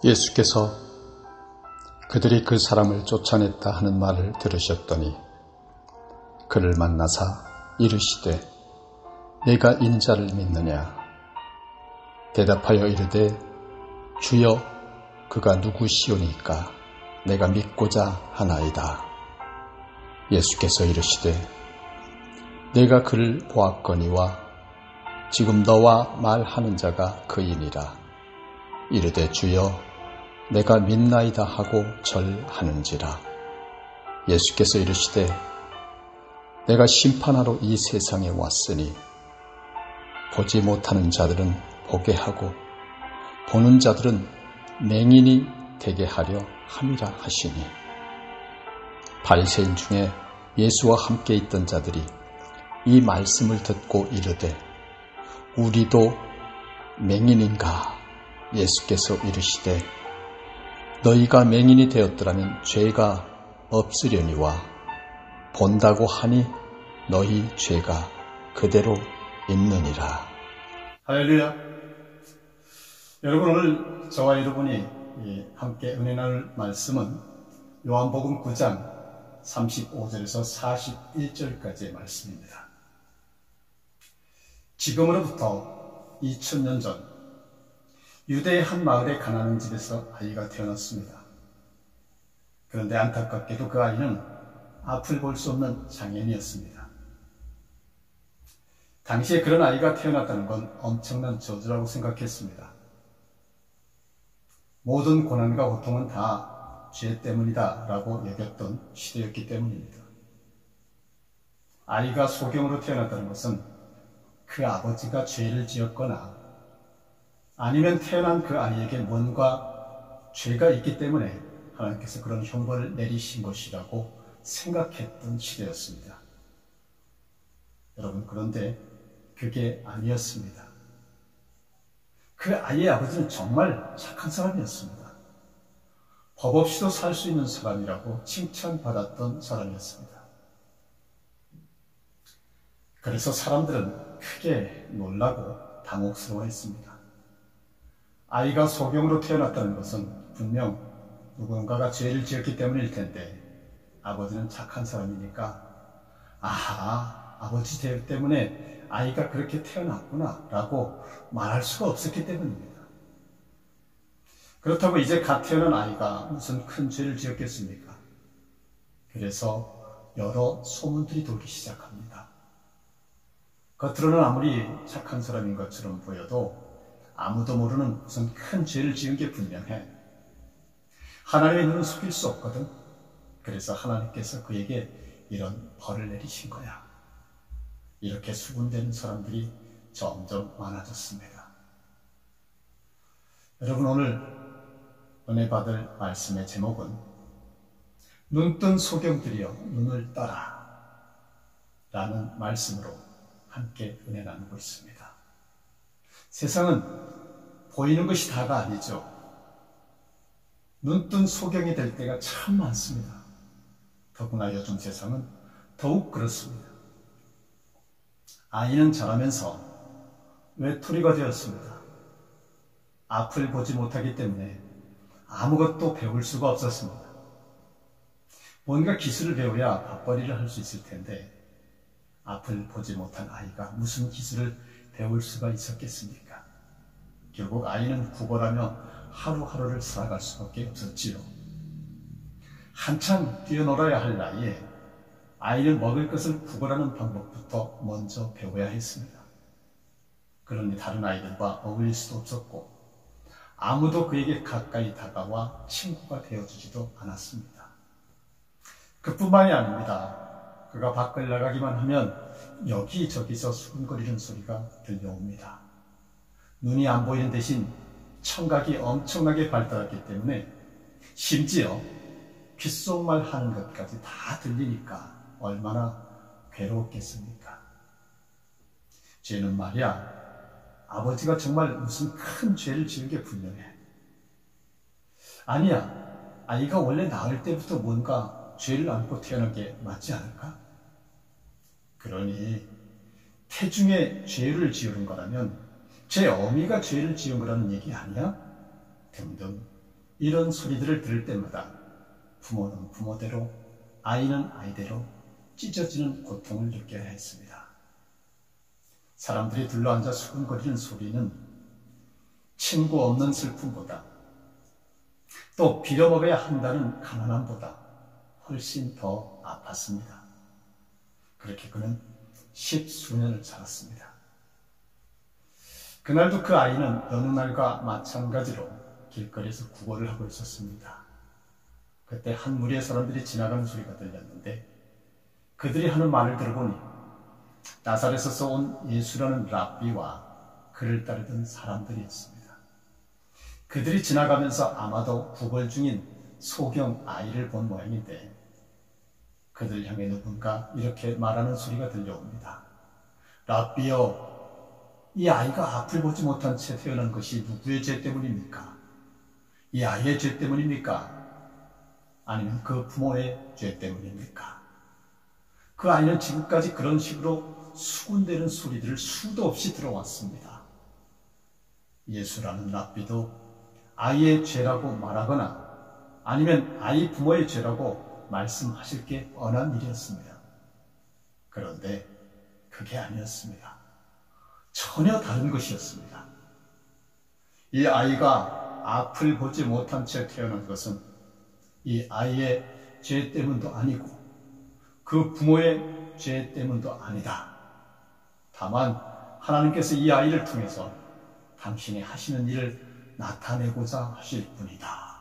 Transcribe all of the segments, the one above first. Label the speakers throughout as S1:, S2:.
S1: 예수께서 그들이 그 사람을 쫓아냈다 하는 말을 들으셨더니 그를 만나사 이르시되 내가 인자를 믿느냐? 대답하여 이르되 주여 그가 누구시오니까 내가 믿고자 하나이다. 예수께서 이르시되 내가 그를 보았거니와 지금 너와 말하는 자가 그이니라. 이르되 주여 내가 믿나이다 하고 절하는지라. 예수께서 이르시되 내가 심판하러 이 세상에 왔으니 보지 못하는 자들은 보게 하고 보는 자들은 맹인이 되게 하려 함이라 하시니, 바리새인 중에 예수와 함께 있던 자들이 이 말씀을 듣고 이르되 우리도 맹인인가? 예수께서 이르시되 너희가 맹인이 되었더라면 죄가 없으려니와 본다고 하니 너희 죄가 그대로 있느니라.
S2: 할렐루야. 여러분, 오늘 저와 여러분이 함께 은혜 나눌 말씀은 요한복음 9장 35절에서 41절까지의 말씀입니다. 지금으로부터 2000년 전 유대의 한 마을에 가난한 집에서 아이가 태어났습니다. 그런데 안타깝게도 그 아이는 앞을 볼 수 없는 장애인이었습니다. 당시에 그런 아이가 태어났다는 건 엄청난 저주라고 생각했습니다. 모든 고난과 고통은 다 죄 때문이다 라고 여겼던 시대였기 때문입니다. 아이가 소경으로 태어났다는 것은 그 아버지가 죄를 지었거나 아니면 태어난 그 아이에게 뭔가 죄가 있기 때문에 하나님께서 그런 형벌을 내리신 것이라고 생각했던 시대였습니다. 여러분, 그런데 그게 아니었습니다. 그 아이의 아버지는 정말 착한 사람이었습니다. 법 없이도 살 수 있는 사람이라고 칭찬받았던 사람이었습니다. 그래서 사람들은 크게 놀라고 당혹스러워했습니다. 아이가 소경으로 태어났다는 것은 분명 누군가가 죄를 지었기 때문일 텐데 아버지는 착한 사람이니까 아하, 아버지 죄 때문에 아이가 그렇게 태어났구나 라고 말할 수가 없었기 때문입니다. 그렇다고 이제 갓 태어난 아이가 무슨 큰 죄를 지었겠습니까? 그래서 여러 소문들이 돌기 시작합니다. 겉으로는 아무리 착한 사람인 것처럼 보여도 아무도 모르는 무슨 큰 죄를 지은 게 분명해. 하나님의 눈은 속일 수 없거든. 그래서 하나님께서 그에게 이런 벌을 내리신 거야. 이렇게 수군대는 사람들이 점점 많아졌습니다. 여러분, 오늘 은혜 받을 말씀의 제목은 눈뜬 소경들이여 눈을 떠라 라는 말씀으로 함께 은혜 나누고 있습니다. 세상은 보이는 것이 다가 아니죠. 눈뜬 소경이 될 때가 참 많습니다. 더구나 요즘 세상은 더욱 그렇습니다. 아이는 자라면서 외톨이가 되었습니다. 앞을 보지 못하기 때문에 아무것도 배울 수가 없었습니다. 뭔가 기술을 배워야 밥벌이를 할 수 있을 텐데 앞을 보지 못한 아이가 무슨 기술을 배울 수가 있었겠습니까? 결국 아이는 구걸하며 하루하루를 살아갈 수밖에 없었지요. 한참 뛰어놀아야 할 나이에 아이는 먹을 것을 구걸하는 방법부터 먼저 배워야 했습니다. 그러니 다른 아이들과 어울릴 수도 없었고 아무도 그에게 가까이 다가와 친구가 되어주지도 않았습니다. 그뿐만이 아닙니다. 그가 밖을 나가기만 하면 여기저기서 수근거리는 소리가 들려옵니다. 눈이 안 보이는 대신 청각이 엄청나게 발달했기 때문에 심지어 귓속말 하는 것까지 다 들리니까 얼마나 괴로웠겠습니까? 죄는 말이야, 아버지가 정말 무슨 큰 죄를 지은 게 분명해. 아니야, 아이가 원래 낳을 때부터 뭔가 죄를 안고 태어난 게 맞지 않을까? 그러니 태중에 죄를 지은 거라면 제 어미가 죄를 지은 거라는 얘기 아니야? 등등 이런 소리들을 들을 때마다 부모는 부모대로, 아이는 아이대로 찢어지는 고통을 느껴야 했습니다. 사람들이 둘러앉아 수근거리는 소리는 친구 없는 슬픔보다, 또 빌어먹어야 한다는 가난함보다 훨씬 더 아팠습니다. 그렇게 그는 10수년을 살았습니다. 그날도 그 아이는 여느 날과 마찬가지로 길거리에서 구걸을 하고 있었습니다. 그때 한 무리의 사람들이 지나가는 소리가 들렸는데 그들이 하는 말을 들어보니 나사렛에서 온 예수라는 랍비와 그를 따르던 사람들이었습니다. 그들이 지나가면서 아마도 구걸 중인 소경 아이를 본 모양인데 그들 향해 누군가 이렇게 말하는 소리가 들려옵니다. 랍비여, 이 아이가 앞을 보지 못한 채 태어난 것이 누구의 죄 때문입니까? 이 아이의 죄 때문입니까? 아니면 그 부모의 죄 때문입니까? 그 아이는 지금까지 그런 식으로 수군대는 소리들을 수도 없이 들어왔습니다. 예수라는 랍비도 아이의 죄라고 말하거나 아니면 아이 부모의 죄라고 말씀하실 게 뻔한 일이었습니다. 그런데 그게 아니었습니다. 전혀 다른 것이었습니다. 이 아이가 앞을 보지 못한 채 태어난 것은 이 아이의 죄 때문도 아니고 그 부모의 죄 때문도 아니다. 다만 하나님께서 이 아이를 통해서 당신이 하시는 일을 나타내고자 하실 뿐이다.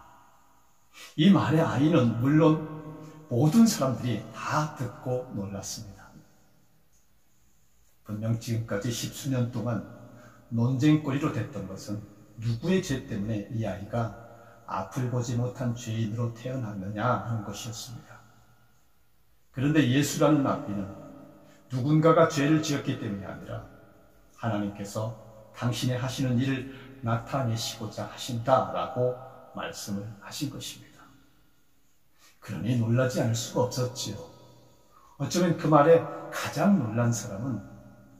S2: 이 말의 아이는 물론 모든 사람들이 다 듣고 놀랐습니다. 분명 지금까지 10수년 동안 논쟁거리로 됐던 것은 누구의 죄 때문에 이 아이가 앞을 보지 못한 죄인으로 태어났느냐 하는 것이었습니다. 그런데 예수라는 랍비는 누군가가 죄를 지었기 때문이 아니라 하나님께서 당신의 하시는 일을 나타내시고자 하신다라고 말씀을 하신 것입니다. 그러니 놀라지 않을 수가 없었지요. 어쩌면 그 말에 가장 놀란 사람은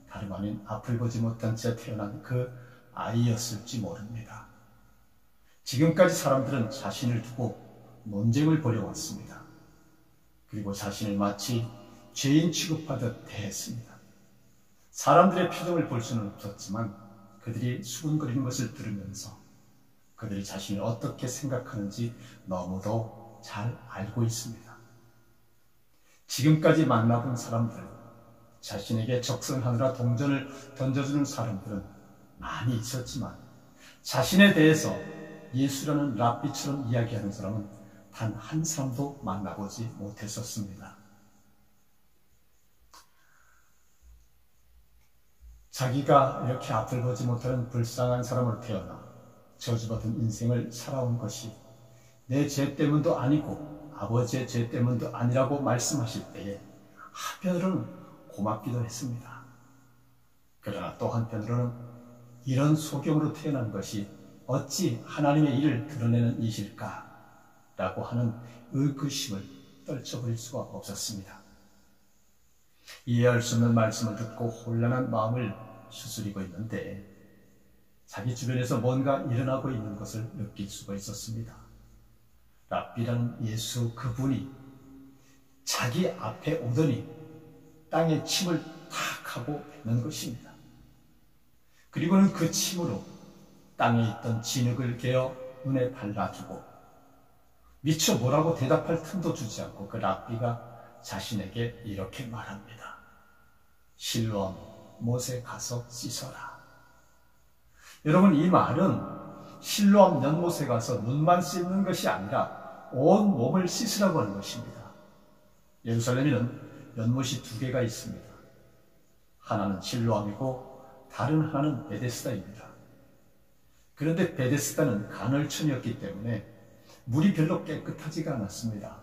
S2: 다름 아닌 앞을 보지 못한 채 태어난 그 아이였을지 모릅니다. 지금까지 사람들은 자신을 두고 논쟁을 벌여왔습니다. 그리고 자신을 마치 죄인 취급하듯 대했습니다. 사람들의 표정을 볼 수는 없었지만 그들이 수군거리는 것을 들으면서 그들이 자신을 어떻게 생각하는지 너무도 잘 알고 있습니다. 지금까지 만나본 사람들, 자신에게 적성하느라 동전을 던져주는 사람들은 많이 있었지만 자신에 대해서 예수라는 랍비처럼 이야기하는 사람은 단 한 사람도 만나보지 못했었습니다. 자기가 이렇게 앞을 보지 못하는 불쌍한 사람으로 태어나 저주받은 인생을 살아온 것이 내 죄 때문도 아니고 아버지의 죄 때문도 아니라고 말씀하실 때에 한편으로는 고맙기도 했습니다. 그러나 또 한편으로는 이런 소경으로 태어난 것이 어찌 하나님의 일을 드러내는 일일까? 라고 하는 의구심을 떨쳐버릴 수가 없었습니다. 이해할 수 없는 말씀을 듣고 혼란한 마음을 추스리고 있는데 자기 주변에서 뭔가 일어나고 있는 것을 느낄 수가 있었습니다. 랍비라는 예수 그분이 자기 앞에 오더니 땅에 침을 탁 하고 뱉는 것입니다. 그리고는 그 침으로 땅에 있던 진흙을 개어 눈에 발라주고 미처 뭐라고 대답할 틈도 주지 않고 그 랍비가 자신에게 이렇게 말합니다. 실로암 못에 가서 씻어라. 여러분, 이 말은 실로암 연못에 가서 눈만 씻는 것이 아니라 온 몸을 씻으라고 하는 것입니다. 예루살렘에는 연못이 두 개가 있습니다. 하나는 실로암이고 다른 하나는 베데스다입니다. 그런데 베데스다는 간헐천이었기 때문에 물이 별로 깨끗하지가 않았습니다.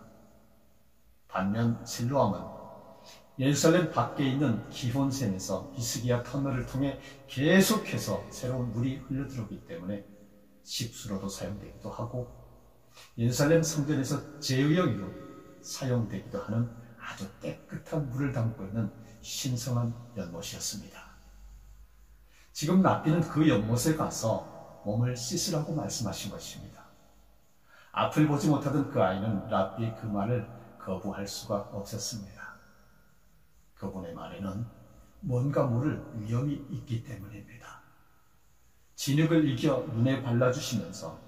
S2: 반면 실로암은 예루살렘 밖에 있는 기혼샘에서 비스기야 터널을 통해 계속해서 새로운 물이 흘러들어오기 때문에 식수로도 사용되기도 하고 예루살렘 성전에서 제의용으로 사용되기도 하는 아주 깨끗한 물을 담고 있는 신성한 연못이었습니다. 지금 랍비는 그 연못에 가서 몸을 씻으라고 말씀하신 것입니다. 앞을 보지 못하던 그 아이는 랍비의 그 말을 거부할 수가 없었습니다. 그분의 말에는 뭔가 모를 위험이 있기 때문입니다. 진흙을 이겨 눈에 발라주시면서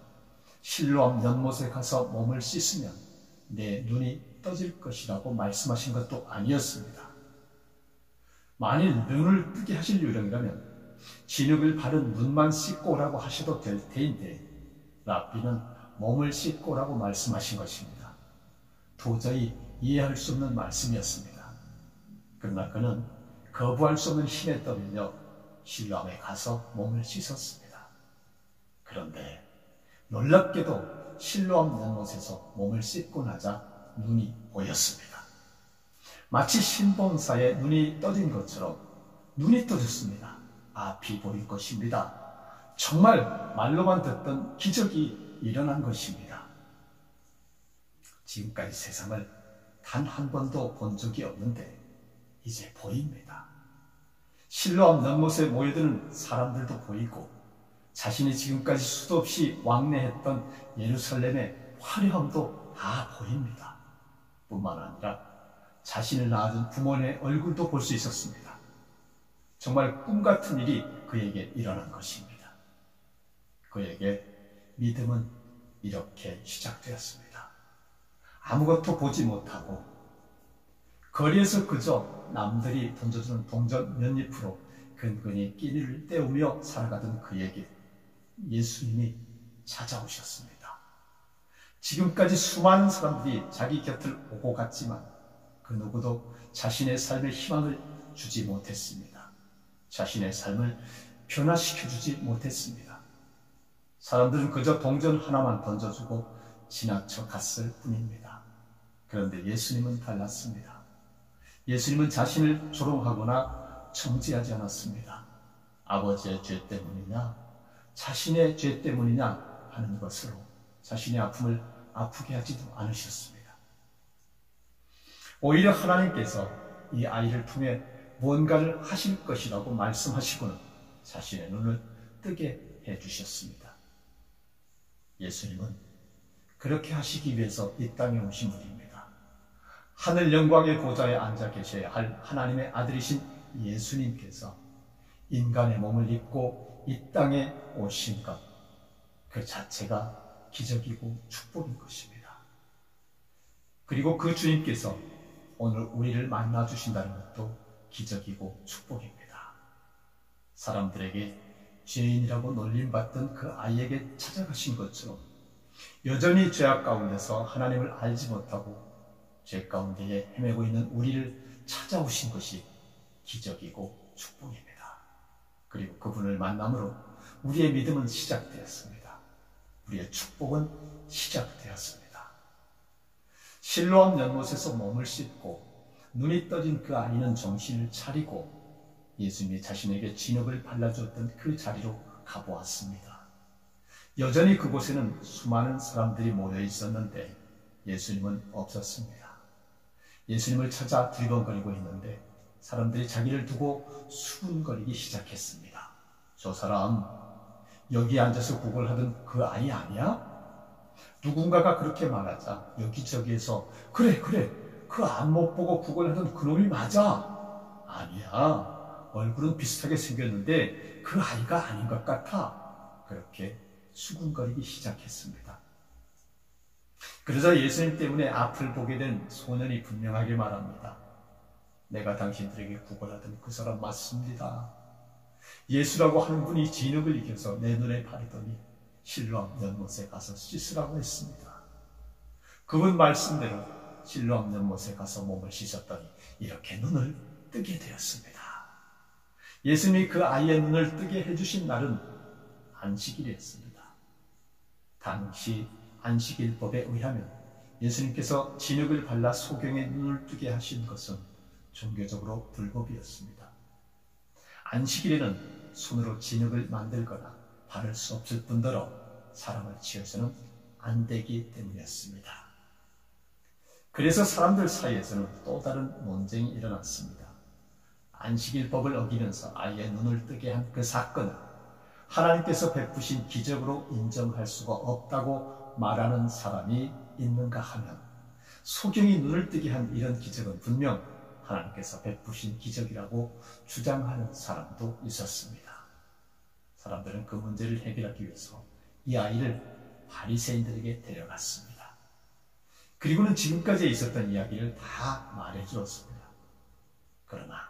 S2: 실로암 연못에 가서 몸을 씻으면 내 눈이 떠질 것이라고 말씀하신 것도 아니었습니다. 만일 눈을 뜨게 하실 요령이라면 진흙을 바른 눈만 씻고 오라고 하셔도 될 테인데 랍비는 몸을 씻고 오라고 말씀하신 것입니다. 도저히 이해할 수 없는 말씀이었습니다. 그러나 그는 거부할 수 없는 힘에 떠밀려 실로암에 가서 몸을 씻었습니다. 그런데 놀랍게도 실로암 연못에서 몸을 씻고 나자 눈이 보였습니다. 마치 신봉사에 눈이 떠진 것처럼 눈이 떠졌습니다. 앞이 보일 것입니다. 정말 말로만 듣던 기적이 일어난 것입니다. 지금까지 세상을 단 한 번도 본 적이 없는데 이제 보입니다. 실로암 연못에 모여드는 사람들도 보이고 자신이 지금까지 수도 없이 왕래했던 예루살렘의 화려함도 다 보입니다. 뿐만 아니라 자신을 낳아준 부모의 얼굴도 볼 수 있었습니다. 정말 꿈같은 일이 그에게 일어난 것입니다. 그에게 믿음은 이렇게 시작되었습니다. 아무것도 보지 못하고 거리에서 그저 남들이 던져주는 동전 몇 잎으로 근근히 끼니를 때우며 살아가던 그에게 예수님이 찾아오셨습니다. 지금까지 수많은 사람들이 자기 곁을 오고 갔지만 그 누구도 자신의 삶에 희망을 주지 못했습니다. 자신의 삶을 변화시켜주지 못했습니다. 사람들은 그저 동전 하나만 던져주고 지나쳐 갔을 뿐입니다. 그런데 예수님은 달랐습니다. 예수님은 자신을 조롱하거나 정죄하지 않았습니다. 아버지의 죄 때문이냐, 자신의 죄 때문이냐 하는 것으로 자신의 아픔을 아프게 하지도 않으셨습니다. 오히려 하나님께서 이 아이를 통해 무언가를 하실 것이라고 말씀하시고는 자신의 눈을 뜨게 해주셨습니다. 예수님은 그렇게 하시기 위해서 이 땅에 오신 분입니다. 하늘 영광의 보좌에 앉아 계셔야 할 하나님의 아들이신 예수님께서 인간의 몸을 입고 이 땅에 오신 것, 그 자체가 기적이고 축복인 것입니다. 그리고 그 주님께서 오늘 우리를 만나 주신다는 것도 기적이고 축복입니다. 사람들에게 죄인이라고 놀림받던 그 아이에게 찾아가신 것처럼 여전히 죄악 가운데서 하나님을 알지 못하고 죄 가운데에 헤매고 있는 우리를 찾아오신 것이 기적이고 축복입니다. 그리고 그분을 만남으로 우리의 믿음은 시작되었습니다. 우리의 축복은 시작되었습니다. 실로암 연못에서 몸을 씻고 눈이 떠진 그 아이는 정신을 차리고 예수님이 자신에게 진흙을 발라주었던 그 자리로 가보았습니다. 여전히 그곳에는 수많은 사람들이 모여 있었는데 예수님은 없었습니다. 예수님을 찾아 두리번거리고 있는데 사람들이 자기를 두고 수군거리기 시작했습니다. 저 사람 여기 앉아서 구걸하던 그 아이 아니야? 누군가가 그렇게 말하자 여기저기에서 그래 그 앞 못 보고 구걸하던 그놈이 맞아. 아니야, 얼굴은 비슷하게 생겼는데 그 아이가 아닌 것 같아. 그렇게 수군거리기 시작했습니다. 그러자 예수님 때문에 앞을 보게 된 소년이 분명하게 말합니다. 내가 당신들에게 구걸하던 그 사람 맞습니다. 예수라고 하는 분이 진흙을 이겨서 내 눈에 바르더니 실로암 연못에 가서 씻으라고 했습니다. 그분 말씀대로 실로암 연못에 가서 몸을 씻었더니 이렇게 눈을 뜨게 되었습니다. 예수님이 그 아이의 눈을 뜨게 해주신 날은 안식일이었습니다. 당시 안식일법에 의하면 예수님께서 진흙을 발라 소경의 눈을 뜨게 하신 것은 종교적으로 불법이었습니다. 안식일에는 손으로 진흙을 만들거나 바를 수 없을 뿐더러 사람을 치어서는 안 되기 때문이었습니다. 그래서 사람들 사이에서는 또 다른 논쟁이 일어났습니다. 안식일법을 어기면서 아이의 눈을 뜨게 한 그 사건을 하나님께서 베푸신 기적으로 인정할 수가 없다고 말하는 사람이 있는가 하면 소경이 눈을 뜨게 한 이런 기적은 분명 하나님께서 베푸신 기적이라고 주장하는 사람도 있었습니다. 사람들은 그 문제를 해결하기 위해서 이 아이를 바리새인들에게 데려갔습니다. 그리고는 지금까지 있었던 이야기를 다 말해주었습니다. 그러나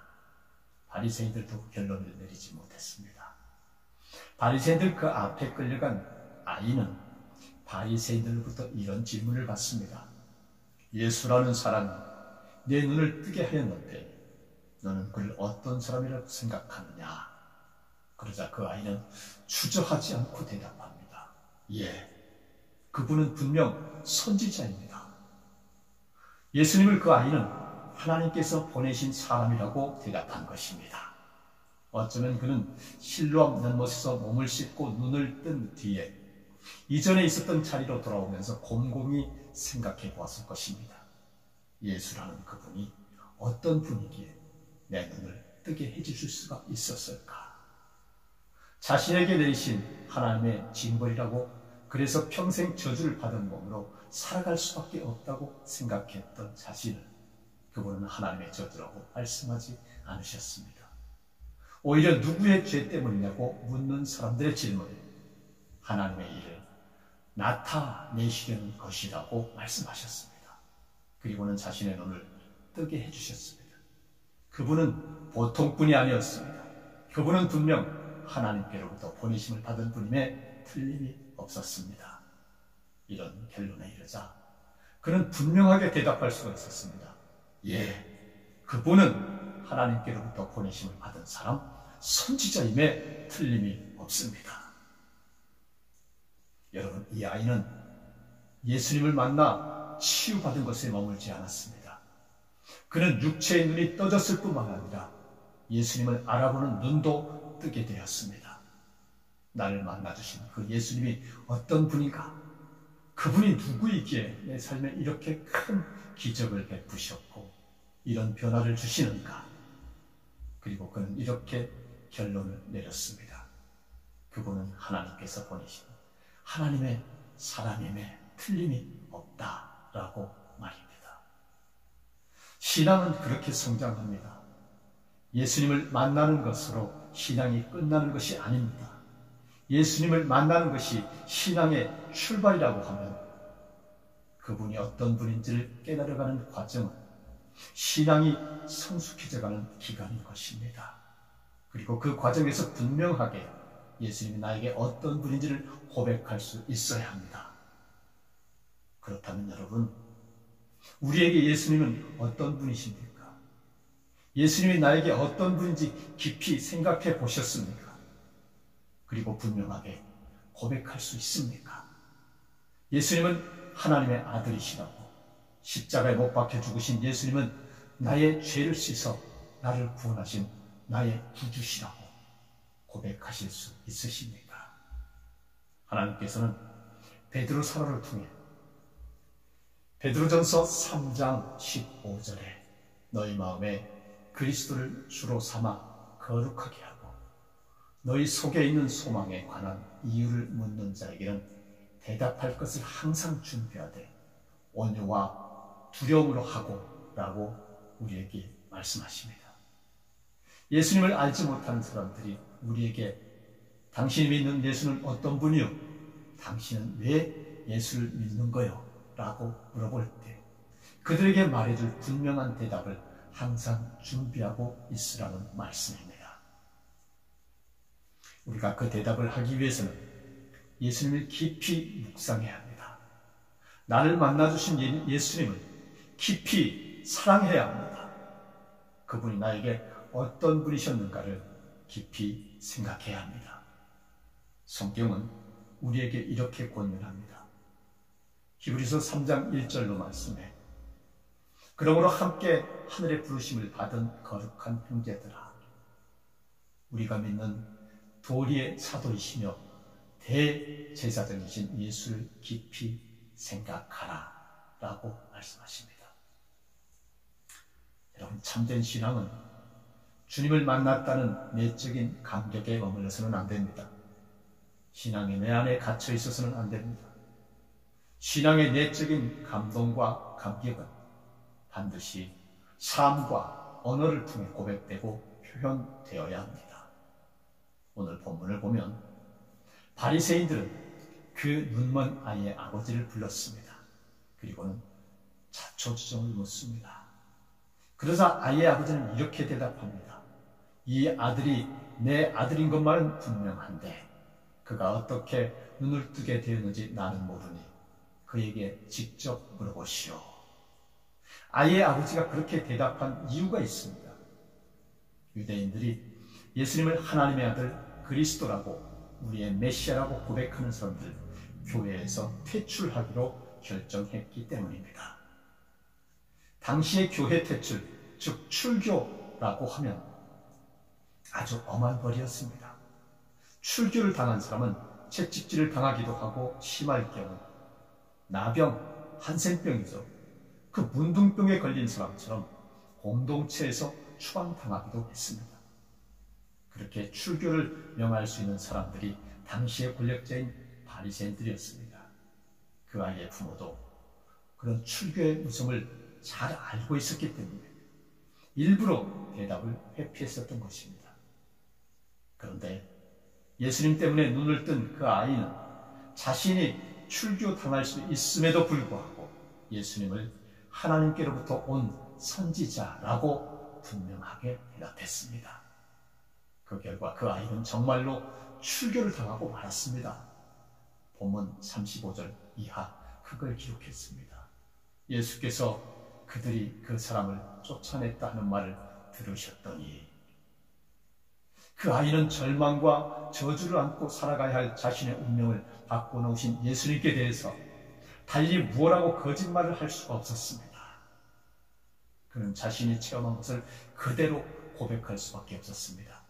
S2: 바리새인들도 결론을 내리지 못했습니다. 바리새인들 그 앞에 끌려간 아이는 바리새인들로부터 이런 질문을 받습니다. 예수라는 사람이 내 눈을 뜨게 하였는데 너는 그를 어떤 사람이라고 생각하느냐? 그러자 그 아이는 주저하지 않고 대답합니다. 예, 그분은 분명 선지자입니다. 예수님을 그 아이는 하나님께서 보내신 사람이라고 대답한 것입니다. 어쩌면 그는 실로암 연못에서 몸을 씻고 눈을 뜬 뒤에 이전에 있었던 자리로 돌아오면서 곰곰이 생각해 보았을 것입니다. 예수라는 그분이 어떤 분이기에 내 눈을 뜨게 해주실 수가 있었을까? 자신에게 내리신 하나님의 징벌이라고 그래서 평생 저주를 받은 몸으로 살아갈 수밖에 없다고 생각했던 자신을 그분은 하나님의 저주라고 말씀하지 않으셨습니다. 오히려 누구의 죄 때문이냐고 묻는 사람들의 질문에 하나님의 일을 나타내시려는 것이라고 말씀하셨습니다. 그리고는 자신의 눈을 뜨게 해주셨습니다. 그분은 보통 분이 아니었습니다. 그분은 분명 하나님께로부터 보내심을 받은 분임에 틀림이 없었습니다. 이런 결론에 이르자 그는 분명하게 대답할 수가 있었습니다. 예, 그분은 하나님께로부터 보내심을 받은 사람, 선지자임에 틀림이 없습니다. 여러분, 이 아이는 예수님을 만나 치유받은 것에 머물지 않았습니다. 그는 육체의 눈이 떠졌을 뿐만 아니라 예수님을 알아보는 눈도 뜨게 되었습니다. 나를 만나주신 그 예수님이 어떤 분인가? 그분이 누구이기에 내 삶에 이렇게 큰 기적을 베푸셨고 이런 변화를 주시는가? 그리고 그는 이렇게 결론을 내렸습니다. 그분은 하나님께서 보내신 하나님의 사람임에 틀림이 없다라고 말입니다. 신앙은 그렇게 성장합니다. 예수님을 만나는 것으로 신앙이 끝나는 것이 아닙니다. 예수님을 만나는 것이 신앙의 출발이라고 하면 그분이 어떤 분인지를 깨달아가는 과정은 신앙이 성숙해져가는 기간인 것입니다. 그리고 그 과정에서 분명하게 예수님이 나에게 어떤 분인지를 고백할 수 있어야 합니다. 그렇다면 여러분, 우리에게 예수님은 어떤 분이십니까? 예수님이 나에게 어떤 분인지 깊이 생각해 보셨습니까? 그리고 분명하게 고백할 수 있습니까? 예수님은 하나님의 아들이시라고, 십자가에 못 박혀 죽으신 예수님은 나의 죄를 씻어 나를 구원하신 나의 구주시라고 고백하실 수 있으십니까? 하나님께서는 베드로 사도를 통해 베드로전서 3장 15절에 너희 마음에 그리스도를 주로 삼아 거룩하게 하고 너희 속에 있는 소망에 관한 이유를 묻는 자에게는 대답할 것을 항상 준비하되 온유와 두려움으로 하고 라고 우리에게 말씀하십니다. 예수님을 알지 못하는 사람들이 우리에게 당신이 믿는 예수는 어떤 분이요? 당신은 왜 예수를 믿는 거요? 라고 물어볼 때 그들에게 말해줄 분명한 대답을 항상 준비하고 있으라는 말씀입니다. 우리가 그 대답을 하기 위해서는 예수님을 깊이 묵상해야 합니다. 나를 만나주신 예수님을 깊이 사랑해야 합니다. 그분이 나에게 어떤 분이셨는가를 깊이 생각해야 합니다. 성경은 우리에게 이렇게 권면합니다. 히브리서 3장 1절로 말씀해 그러므로 함께 하늘의 부르심을 받은 거룩한 형제들아 우리가 믿는 도리의 사도이시며 대제사장이신 예수를 깊이 생각하라 라고 말씀하십니다. 여러분, 참된 신앙은 주님을 만났다는 내적인 감격에 머물러서는 안 됩니다. 신앙이 내 안에 갇혀 있어서는 안 됩니다. 신앙의 내적인 감동과 감격은 반드시 삶과 언어를 통해 고백되고 표현되어야 합니다. 오늘 본문을 보면 바리새인들은 그 눈먼 아이의 아버지를 불렀습니다. 그리고는 자초지종을 묻습니다. 그러자 아이의 아버지는 이렇게 대답합니다. 이 아들이 내 아들인 것만은 분명한데 그가 어떻게 눈을 뜨게 되었는지 나는 모르니 그에게 직접 물어보시오. 아이의 아버지가 그렇게 대답한 이유가 있습니다. 유대인들이 예수님을 하나님의 아들 그리스도라고 우리의 메시아라고 고백하는 사람들 교회에서 퇴출하기로 결정했기 때문입니다. 당시의 교회 퇴출, 즉 출교라고 하면 아주 엄한 벌이었습니다. 출교를 당한 사람은 채찍질을 당하기도 하고 심할 경우 나병, 한센병이죠. 그 문둥병에 걸린 사람처럼 공동체에서 추방당하기도 했습니다. 그렇게 출교를 명할 수 있는 사람들이 당시의 권력자인 바리새인들이었습니다. 그 아이의 부모도 그런 출교의 무서움을 잘 알고 있었기 때문에 일부러 대답을 회피했었던 것입니다. 그런데 예수님 때문에 눈을 뜬 그 아이는 자신이 출교당할 수 있음에도 불구하고 예수님을 하나님께로부터 온 선지자라고 분명하게 대답했습니다. 그 결과 그 아이는 정말로 출교를 당하고 말았습니다. 본문 35절 이하 그걸 기록했습니다. 예수께서 그들이 그 사람을 쫓아냈다 하는 말을 들으셨더니 그 아이는 절망과 저주를 안고 살아가야 할 자신의 운명을 바꿔놓으신 예수님께 대해서 달리 무엇라고 거짓말을 할 수가 없었습니다. 그는 자신이 체험한 것을 그대로 고백할 수밖에 없었습니다.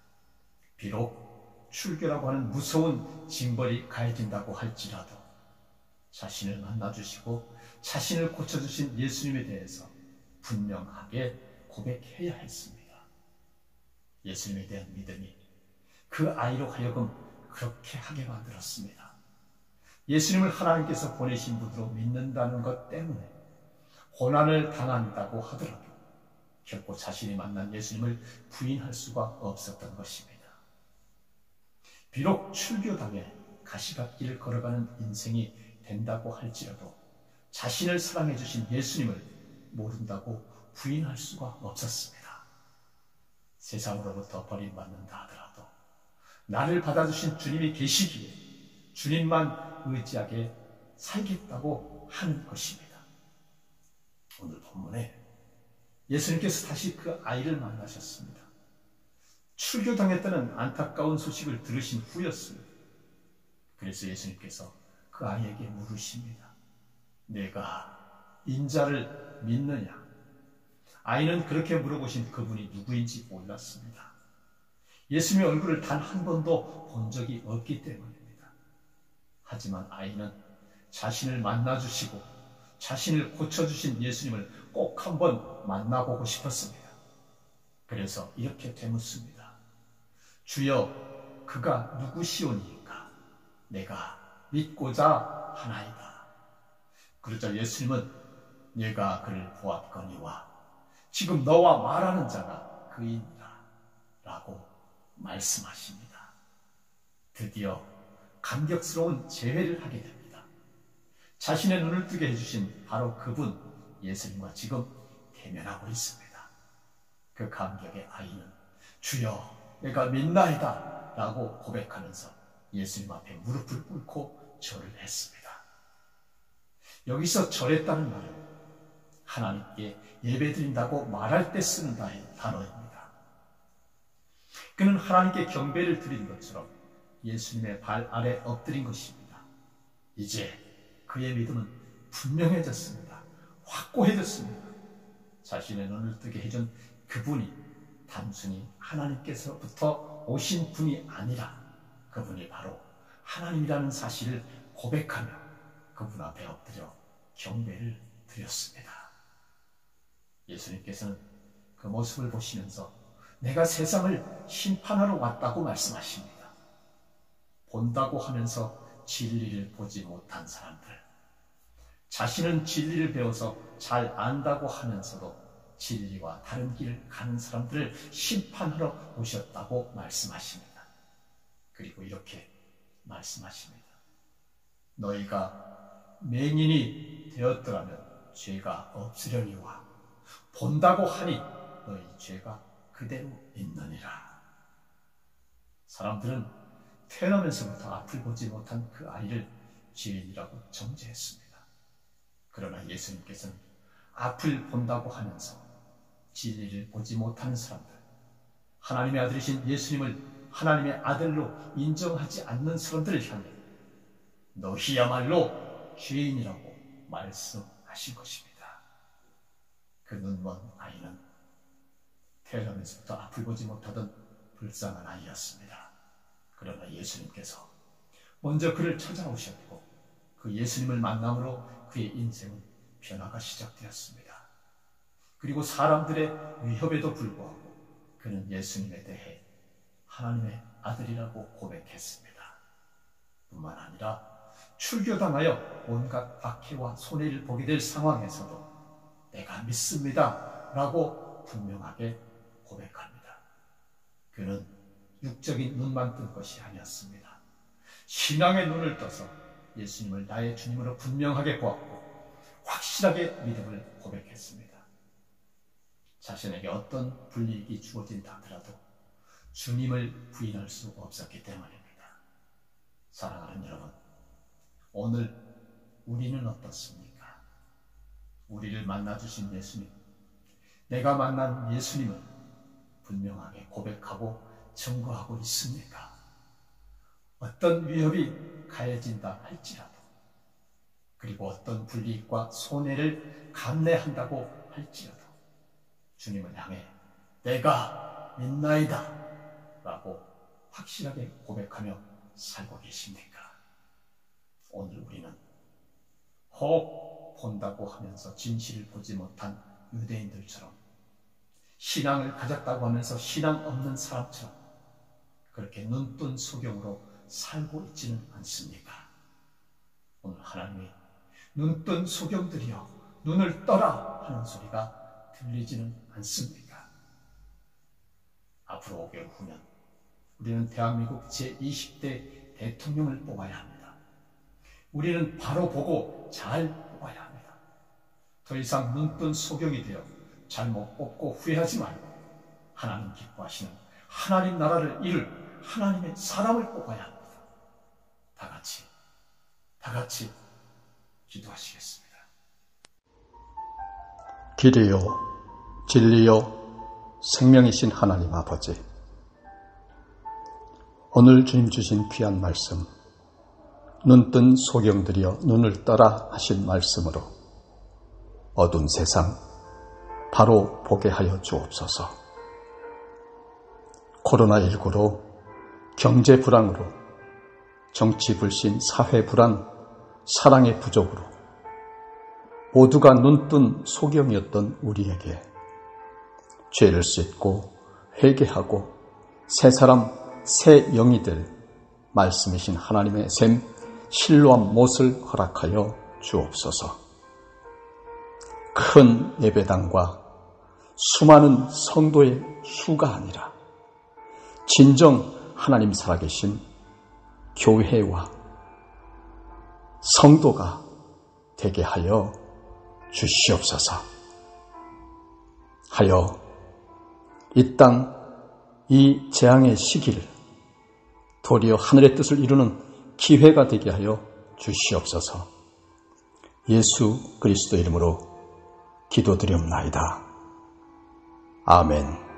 S2: 비록 출교라고 하는 무서운 징벌이 가해진다고 할지라도 자신을 만나주시고 자신을 고쳐주신 예수님에 대해서 분명하게 고백해야 했습니다. 예수님에 대한 믿음이 그 아이로 하여금 그렇게 하게 만들었습니다. 예수님을 하나님께서 보내신 분으로 믿는다는 것 때문에 고난을 당한다고 하더라도 결코 자신이 만난 예수님을 부인할 수가 없었던 것입니다. 비록 출교당해 가시밭길을 걸어가는 인생이 된다고 할지라도 자신을 사랑해 주신 예수님을 모른다고 부인할 수가 없었습니다. 세상으로부터 버림받는다 하더라도 나를 받아주신 주님이 계시기에 주님만 의지하게 살겠다고 하는 것입니다. 오늘 본문에 예수님께서 다시 그 아이를 만나셨습니다. 출교당했다는 안타까운 소식을 들으신 후였습니다. 그래서 예수님께서 그 아이에게 물으십니다. 내가 인자를 믿느냐? 아이는 그렇게 물어보신 그분이 누구인지 몰랐습니다. 예수님의 얼굴을 단 한 번도 본 적이 없기 때문입니다. 하지만 아이는 자신을 만나주시고 자신을 고쳐주신 예수님을 꼭 한번 만나보고 싶었습니다. 그래서 이렇게 되묻습니다. 주여, 그가 누구시오니까 내가 믿고자 하나이다. 그러자 예수님은 내가 그를 보았거니와 지금 너와 말하는 자가 그이니라 라고 말씀하십니다. 드디어 감격스러운 재회를 하게 됩니다. 자신의 눈을 뜨게 해주신 바로 그분 예수님과 지금 대면하고 있습니다. 그 감격의 아이는 주여 내가 믿나이다 라고 고백하면서 예수님 앞에 무릎을 꿇고 절을 했습니다. 여기서 절했다는 말은 하나님께 예배드린다고 말할 때 쓰는 단어입니다. 그는 하나님께 경배를 드린 것처럼 예수님의 발 아래 엎드린 것입니다. 이제 그의 믿음은 분명해졌습니다. 확고해졌습니다. 자신의 눈을 뜨게 해준 그분이 단순히 하나님께서부터 오신 분이 아니라 그분이 바로 하나님이라는 사실을 고백하며 그분 앞에 엎드려 경배를 드렸습니다. 예수님께서는 그 모습을 보시면서 내가 세상을 심판하러 왔다고 말씀하십니다. 본다고 하면서 진리를 보지 못한 사람들, 자신은 진리를 배워서 잘 안다고 하면서도 진리와 다른 길을 가는 사람들을 심판하러 오셨다고 말씀하십니다. 그리고 이렇게 말씀하십니다. 너희가 맹인이 되었더라면 죄가 없으려니와 본다고 하니 너희 죄가 그대로 있느니라. 사람들은 태어나면서부터 앞을 보지 못한 그 아이를 죄인이라고 정죄했습니다. 그러나 예수님께서는 앞을 본다고 하면서 진리를 보지 못하는 사람들, 하나님의 아들이신 예수님을 하나님의 아들로 인정하지 않는 사람들을 향해 너희야말로 죄인이라고 말씀하신 것입니다. 그 눈먼 아이는 태어나면서부터 앞을 보지 못하던 불쌍한 아이였습니다. 그러나 예수님께서 먼저 그를 찾아오셨고 그 예수님을 만남으로 그의 인생은 변화가 시작되었습니다. 그리고 사람들의 위협에도 불구하고 그는 예수님에 대해 하나님의 아들이라고 고백했습니다. 뿐만 아니라 출교당하여 온갖 박해와 손해를 보게 될 상황에서도 내가 믿습니다 라고 분명하게 고백합니다. 그는 육적인 눈만 뜬 것이 아니었습니다. 신앙의 눈을 떠서 예수님을 나의 주님으로 분명하게 보았고 확실하게 믿음을 고백했습니다. 자신에게 어떤 불이익이 주어진다 하더라도 주님을 부인할 수 없었기 때문입니다. 사랑하는 여러분, 오늘 우리는 어떻습니까? 우리를 만나주신 예수님, 내가 만난 예수님을 분명하게 고백하고 증거하고 있습니까? 어떤 위협이 가해진다 할지라도, 그리고 어떤 불이익과 손해를 감내한다고 할지라도 주님을 향해 내가 믿나이다 라고 확실하게 고백하며 살고 계십니까? 오늘 우리는 혹 본다고 하면서 진실을 보지 못한 유대인들처럼, 신앙을 가졌다고 하면서 신앙 없는 사람처럼 그렇게 눈뜬 소경으로 살고 있지는 않습니까? 오늘 하나님이 눈뜬 소경들이여 눈을 떠라 하는 소리가 들리지는 않습니까? 앞으로 5개월 후면 우리는 대한민국 제20대 대통령을 뽑아야 합니다. 우리는 바로 보고 잘 뽑아야 합니다. 더 이상 눈뜬 소경이 되어 잘못 뽑고 후회하지 말고 하나님 기뻐하시는 하나님 나라를 이룰 하나님의 사람을 뽑아야 합니다. 다 같이 기도하시겠습니다.
S1: 길이요 진리요 생명이신 하나님 아버지, 오늘 주님 주신 귀한 말씀, 눈뜬 소경들이여 눈을 떠라 하신 말씀으로 어두운 세상 바로 보게 하여 주옵소서. 코로나19로 경제 불황으로, 정치 불신, 사회 불안, 사랑의 부족으로 모두가 눈뜬 소경이었던 우리에게 죄를 씻고 회개하고 새 사람, 새 영이 될 말씀이신 하나님의 샘 실로암 못을 허락하여 주옵소서. 큰 예배당과 수많은 성도의 수가 아니라 진정 하나님 살아계신 교회와 성도가 되게 하여 주시옵소서. 하여 이 땅, 이 재앙의 시기를 도리어 하늘의 뜻을 이루는 기회가 되게 하여 주시옵소서. 예수 그리스도 이름으로 기도드리옵나이다. 아멘.